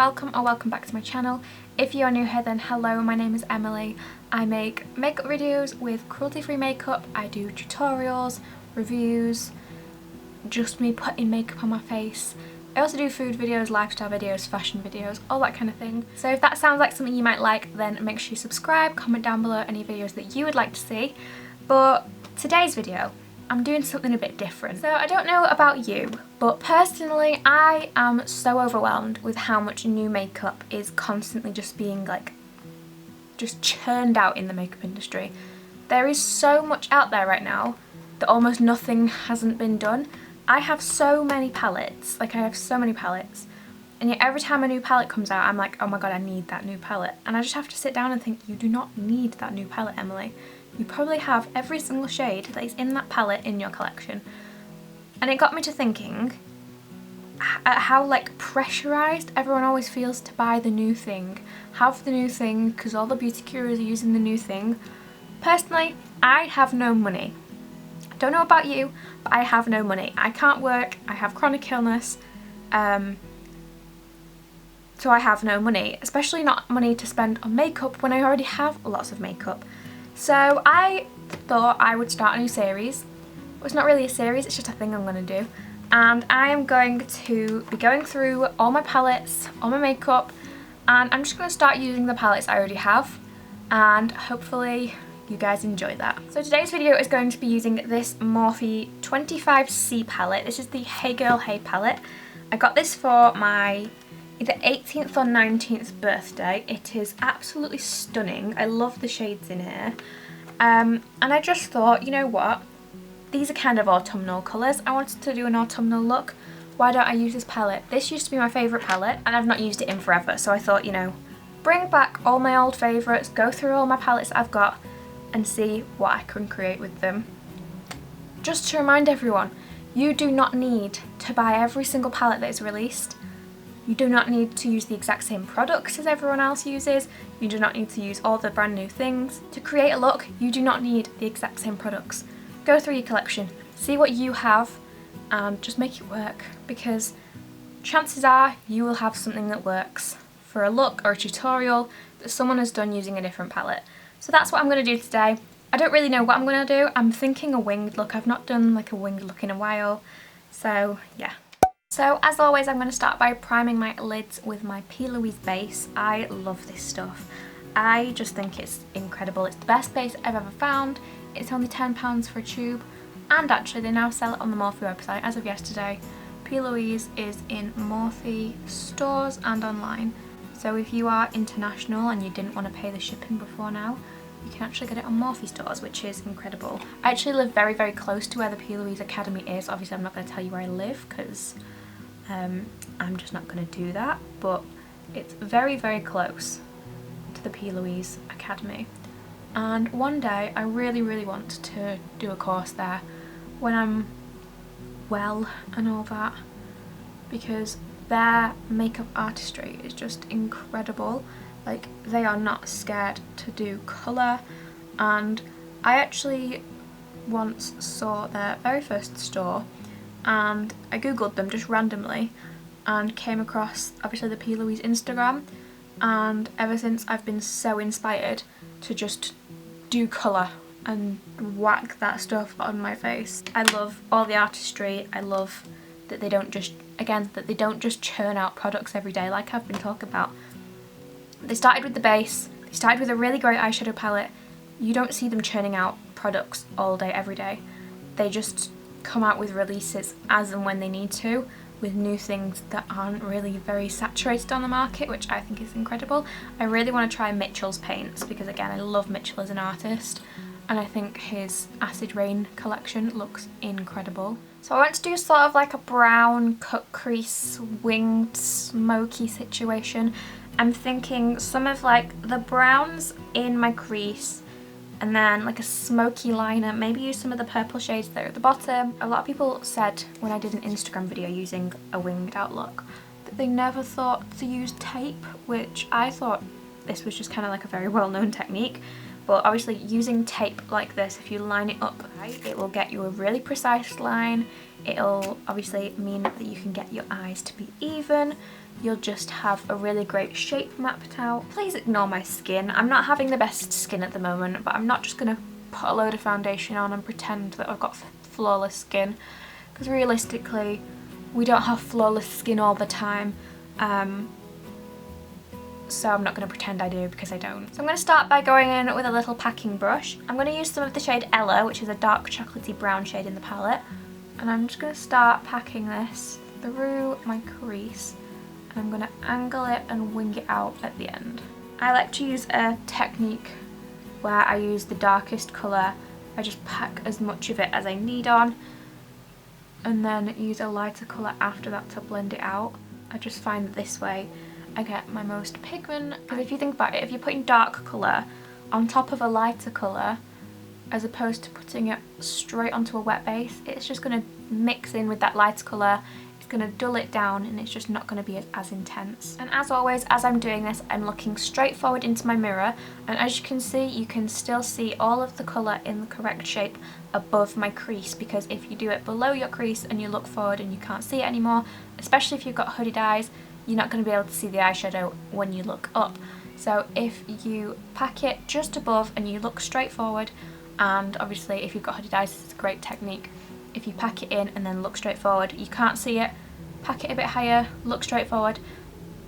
welcome or welcome back to my channel. If you are new here then hello, my name is Emily. I make makeup videos with cruelty-free makeup. I do tutorials, reviews, just me putting makeup on my face. I also do food videos, lifestyle videos, fashion videos, all that kind of thing. So if that sounds like something you might like, then make sure you subscribe, comment down below any videos that you would like to see. But today's video, I'm doing something a bit different. So I don't know about you, but personally I am so overwhelmed with how much new makeup is constantly just being just churned out in the makeup industry. There is so much out there right now that almost nothing hasn't been done. I have so many palettes, and yet every time a new palette comes out I'm like, oh my god, I need that new palette. And I just have to sit down and think, you do not need that new palette, Emily. You probably have every single shade that is in that palette in your collection. And it got me to thinking how pressurized everyone always feels to buy the new thing, have the new thing, because all the beauty gurus are using the new thing. Personally, I have no money. I don't know about you, but I have no money. I can't work, I have chronic illness, so I have no money, especially not money to spend on makeup when I already have lots of makeup. So I thought I would start a new series. Well, it's not really a series, it's just a thing I'm going to do. And I am going to be going through all my palettes, all my makeup, and I'm just going to start using the palettes I already have, and hopefully you guys enjoy that. So today's video is going to be using this Morphe 25C palette. This is the Hey Girl Hey palette. I got this for my either 18th or 19th birthday. It is absolutely stunning. I love the shades in here. And I just thought, you know what? These are kind of autumnal colours. I wanted to do an autumnal look. Why don't I use this palette? This used to be my favourite palette and I've not used it in forever. So I thought, you know, bring back all my old favourites, go through all my palettes I've got and see what I can create with them. Just to remind everyone, you do not need to buy every single palette that is released. You do not need to use the exact same products as everyone else uses. You do not need to use all the brand new things. To create a look, you do not need the exact same products. Go through your collection, see what you have, and just make it work, because chances are you will have something that works for a look or a tutorial that someone has done using a different palette. So that's what I'm going to do today. I don't really know what I'm going to do. I'm thinking a winged look. I've not done like a winged look in a while. So yeah. So as always, I'm going to start by priming my lids with my PLouise base. I love this stuff. I just think it's incredible. It's the best base I've ever found. It's only £10 for a tube, and actually they now sell it on the Morphe website as of yesterday. PLouise is in Morphe stores and online. So if you are international and you didn't want to pay the shipping before now, you can actually get it on Morphe stores, which is incredible. I actually live very, very close to where the PLouise Academy is. Obviously I'm not going to tell you where I live because I'm just not going to do that, but it's very, very close to the PLouise Academy. And one day I really, really want to do a course there when I'm well and all that, because their makeup artistry is just incredible. Like, they are not scared to do colour, and I actually once saw their very first store and I googled them just randomly and came across obviously the PLouise Instagram, and ever since I've been so inspired to just do colour and whack that stuff on my face. I love all the artistry. I love that they don't just, again, that they don't just churn out products every day like I've been talking about. They started with the base, they started with a really great eyeshadow palette. You don't see them churning out products all day, every day. They just come out with releases as and when they need to, with new things that aren't really very saturated on the market, which I think is incredible. I really want to try Mitchell's paints because, again, I love Mitchell as an artist and I think his Acid Rain collection looks incredible. So I want to do sort of like a brown cut crease winged smoky situation. I'm thinking some of like the browns in my crease and then like a smoky liner, maybe use some of the purple shades there at the bottom. A lot of people said when I did an Instagram video using a winged out look that they never thought to use tape, which I thought this was just kind of like a very well-known technique. But obviously using tape like this, if you line it up right, it will get you a really precise line. It'll obviously mean that you can get your eyes to be even. you'll just have a really great shape mapped out. Please ignore my skin. I'm not having the best skin at the moment, but I'm not just going to put a load of foundation on and pretend that I've got flawless skin, because realistically we don't have flawless skin all the time. So I'm not going to pretend I do, because I don't. So I'm going to start by going in with a little packing brush. I'm going to use some of the shade Ella, which is a dark chocolatey brown shade in the palette. And I'm just going to start packing this through my crease. And I'm going to angle it and wing it out at the end. I like to use a technique where I use the darkest colour. I just pack as much of it as I need on. And then use a lighter colour after that to blend it out. I just find that this way I get my most pigment, because if you think about it, if you're putting dark colour on top of a lighter colour as opposed to putting it straight onto a wet base, it's just going to mix in with that lighter colour, it's going to dull it down, and it's just not going to be as intense. And as always, as I'm doing this, I'm looking straight forward into my mirror, and as you can see, you can still see all of the colour in the correct shape above my crease, because if you do it below your crease and you look forward and you can't see it anymore, especially if you've got hooded eyes, you're not going to be able to see the eyeshadow when you look up. So if you pack it just above and you look straight forward, and obviously if you've got hooded eyes, this is a great technique. If you pack it in and then look straight forward, you can't see it, pack it a bit higher, look straight forward.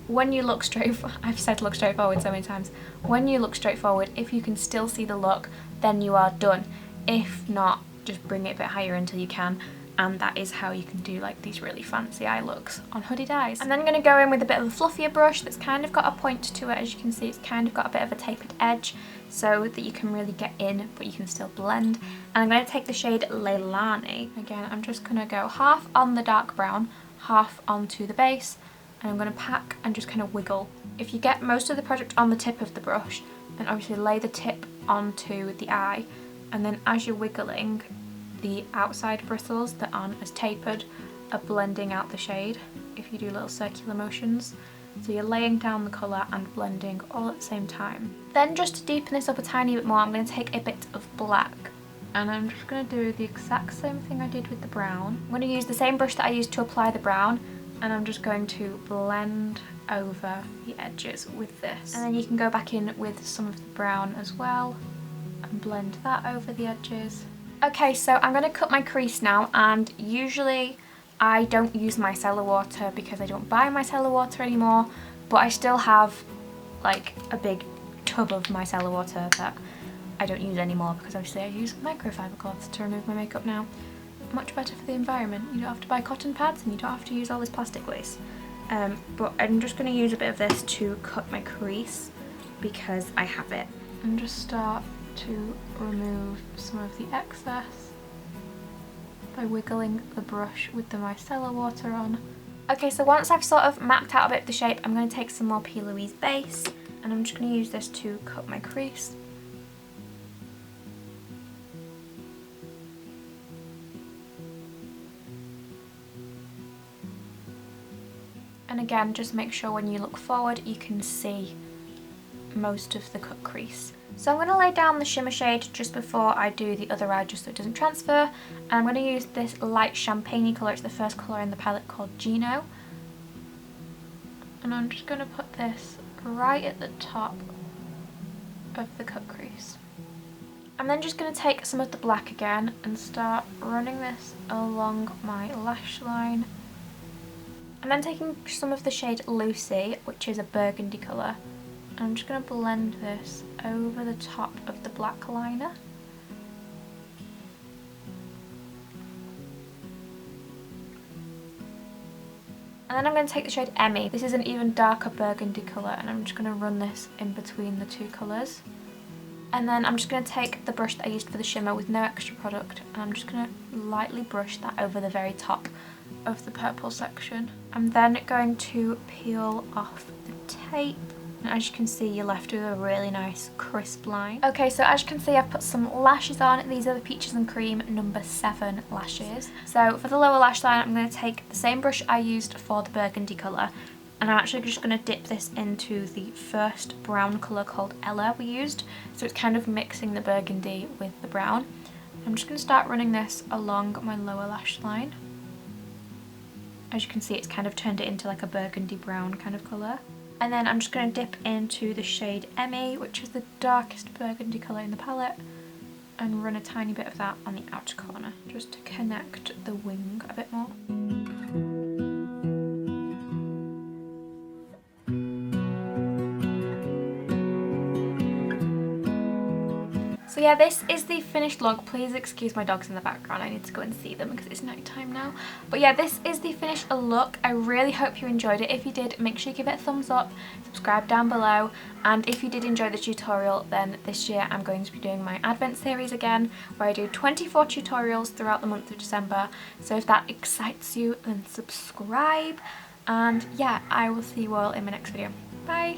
When you look straight I've said look straight forward so many times. When you look straight forward, if you can still see the look, then you are done. If not, just bring it a bit higher until you can. And that is how you can do like these really fancy eye looks on hooded eyes. I'm then going to go in with a bit of a fluffier brush that's kind of got a point to it. As you can see, it's kind of got a bit of a tapered edge so that you can really get in, but you can still blend. And I'm going to take the shade Leilani. Again, I'm just going to go half on the dark brown, half onto the base, and I'm going to pack and just kind of wiggle. If you get most of the product on the tip of the brush, then obviously lay the tip onto the eye, and then as you're wiggling, the outside bristles that aren't as tapered are blending out the shade if you do little circular motions. So you're laying down the colour and blending all at the same time. Then just to deepen this up a tiny bit more, I'm going to take a bit of black, and I'm just going to do the exact same thing I did with the brown. I'm going to use the same brush that I used to apply the brown, and I'm just going to blend over the edges with this. And then you can go back in with some of the brown as well and blend that over the edges. Okay, so I'm going to cut my crease now, and usually I don't use micellar water because I don't buy micellar water anymore, but I still have like a big tub of micellar water that I don't use anymore because obviously I use microfiber cloths to remove my makeup now. Much better for the environment. You don't have to buy cotton pads and you don't have to use all this plastic waste. But I'm just going to use a bit of this to cut my crease because I have it. And just start to remove some of the excess by wiggling the brush with the micellar water on. Okay, so once I've sort of mapped out a bit of the shape, I'm going to take some more PLouise base, and I'm just going to use this to cut my crease. And again, just make sure when you look forward you can see most of the cut crease. So I'm going to lay down the shimmer shade just before I do the other eye, just so it doesn't transfer. And I'm going to use this light champagne colour. It's the first colour in the palette, called Gino. And I'm just going to put this right at the top of the cut crease. I'm then just going to take some of the black again and start running this along my lash line. I'm then taking some of the shade Lucy, which is a burgundy colour. I'm just going to blend this over the top of the black liner. And then I'm going to take the shade Emmy. This is an even darker burgundy colour, and I'm just going to run this in between the two colours. And then I'm just going to take the brush that I used for the shimmer with no extra product, and I'm just going to lightly brush that over the very top of the purple section. I'm then going to peel off the tape. And as you can see, you're left with a really nice crisp line. Okay, so as you can see, I've put some lashes on. These are the Peaches and Cream number 7 lashes. So for the lower lash line, I'm going to take the same brush I used for the burgundy colour, and I'm actually just going to dip this into the first brown colour called Ella we used. So it's kind of mixing the burgundy with the brown. I'm just going to start running this along my lower lash line. As you can see, it's kind of turned it into like a burgundy brown kind of colour. And then I'm just going to dip into the shade Emmy, which is the darkest burgundy colour in the palette, and run a tiny bit of that on the outer corner just to connect the wing a bit more. So yeah, this is the finished look. Please excuse my dogs in the background. I need to go and see them because it's night time now. But yeah, this is the finished look. I really hope you enjoyed it. If you did, make sure you give it a thumbs up, subscribe down below. And if you did enjoy the tutorial, then this year I'm going to be doing my Advent series again, where I do 24 tutorials throughout the month of December. So if that excites you, then subscribe. And yeah, I will see you all in my next video. Bye!